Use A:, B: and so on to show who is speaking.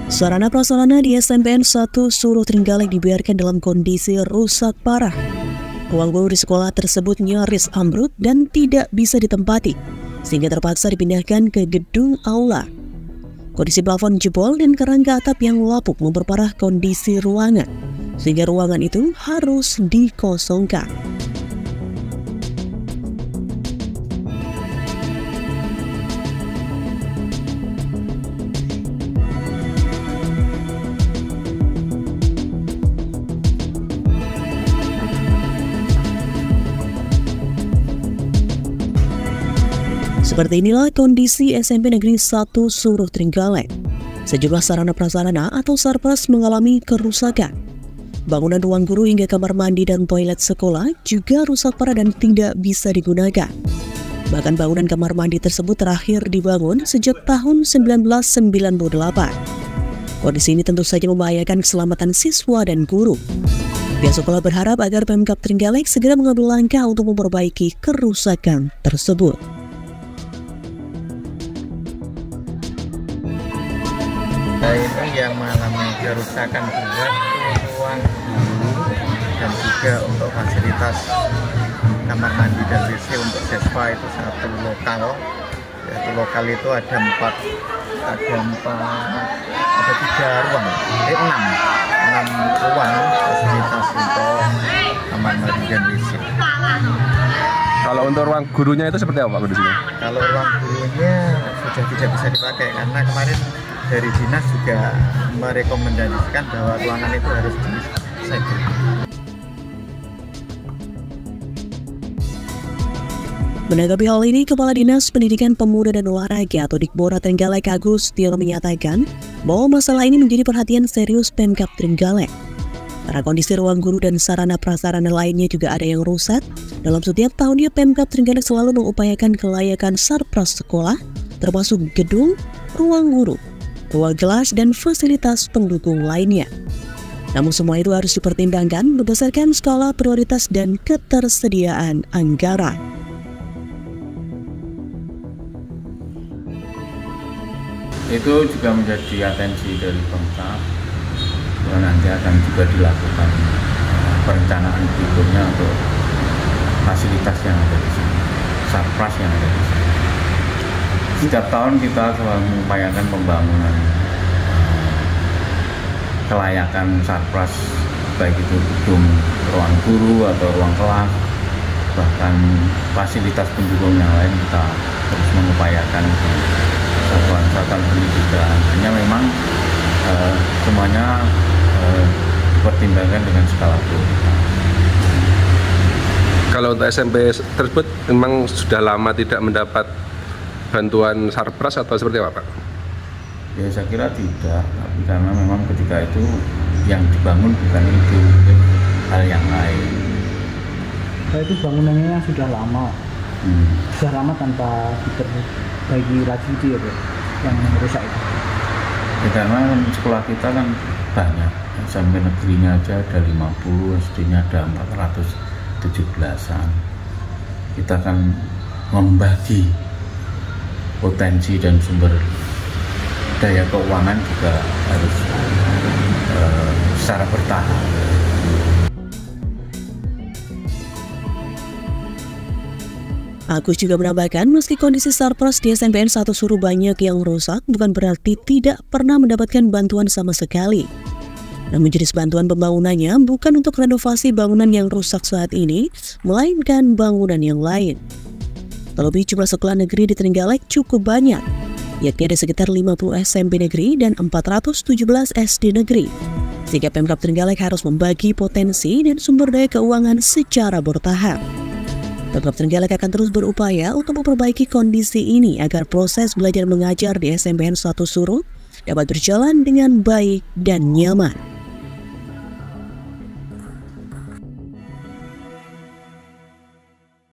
A: Sarana prasarana di SMPN 1 Suruh Trenggalek dibiarkan dalam kondisi rusak parah. Ruang guru di sekolah tersebut nyaris ambruk dan tidak bisa ditempati, sehingga terpaksa dipindahkan ke gedung aula. Kondisi plafon jebol dan kerangka atap yang lapuk memperparah kondisi ruangan, sehingga ruangan itu harus dikosongkan. Seperti inilah kondisi SMP Negeri 1 Suruh Trenggalek. Sejumlah sarana prasarana atau sarpras mengalami kerusakan. Bangunan ruang guru hingga kamar mandi dan toilet sekolah juga rusak parah dan tidak bisa digunakan. Bahkan bangunan kamar mandi tersebut terakhir dibangun sejak tahun 1998. Kondisi ini tentu saja membahayakan keselamatan siswa dan guru. Pihak sekolah berharap agar Pemkab Trenggalek segera mengambil langkah untuk memperbaiki kerusakan tersebut.
B: Ini yang mengalami kerusakan berat ruang guru dan juga untuk fasilitas kamar mandi dan WC untuk siswa itu satu lokal. Yaitu lokal itu ada enam ruang fasilitas untuk kamar mandi dan WC.
C: Kalau untuk ruang gurunya itu seperti apa Pak kondisinya?
B: Kalau ruang gurunya sudah tidak bisa dipakai karena kemarin dari dinas juga merekomendasikan bahwa ruangan itu harus disegel.
A: Menanggapi hal ini, Kepala Dinas Pendidikan Pemuda dan Olahraga atau Dikbora Trenggalek Agustion menyatakan bahwa masalah ini menjadi perhatian serius Pemkab Trenggalek. Karena kondisi ruang guru dan sarana prasarana lainnya juga ada yang rusak. Dalam setiap tahunnya Pemkab Trenggalek selalu mengupayakan kelayakan sarpras sekolah, termasuk gedung, ruang guru, ruang kelas, dan fasilitas pendukung lainnya. Namun semua itu harus dipertimbangkan berdasarkan skala prioritas dan ketersediaan anggaran.
D: Itu juga menjadi atensi dari Pemkab. Nanti akan juga dilakukan perencanaan berikutnya untuk fasilitas yang ada di sini, sarpras yang ada di sini. Setiap tahun kita selalu mengupayakan pembangunan kelayakan sarpras, baik itu gedung ruang guru atau ruang kelas, bahkan fasilitas pendukung yang lain kita terus mengupayakan di satuan-satuan pendidikan. Hanya memang semuanya dipertimbangkan dengan skala prioritas.
C: Kalau untuk SMP tersebut memang sudah lama tidak mendapat bantuan sarpras atau seperti apa Pak?
D: Ya saya kira tidak, tapi karena memang ketika itu yang dibangun bukan itu, hal yang lain.
E: Nah, itu bangunannya sudah lama, tanpa diperbaiki lagi itu ya Pak, yang rusak itu.
D: Ya, karena sekolah kita kan banyak, SMP negerinya aja ada 50, SD-nya ada 417-an. Kita kan membagi potensi dan sumber daya keuangan juga harus secara bertahap.
A: Agus juga menambahkan, meski kondisi sarpras di SMPN 1 Suruh banyak yang rusak, bukan berarti tidak pernah mendapatkan bantuan sama sekali. Namun jenis bantuan pembangunannya bukan untuk renovasi bangunan yang rusak saat ini, melainkan bangunan yang lain. Terlebih jumlah sekolah negeri di Trenggalek cukup banyak, yakni ada sekitar 50 SMP negeri dan 417 SD negeri. Sehingga Pemkab Trenggalek harus membagi potensi dan sumber daya keuangan secara bertahap. Pemkab Trenggalek akan terus berupaya untuk memperbaiki kondisi ini agar proses belajar mengajar di SMPN 1 Suruh dapat berjalan dengan baik dan nyaman.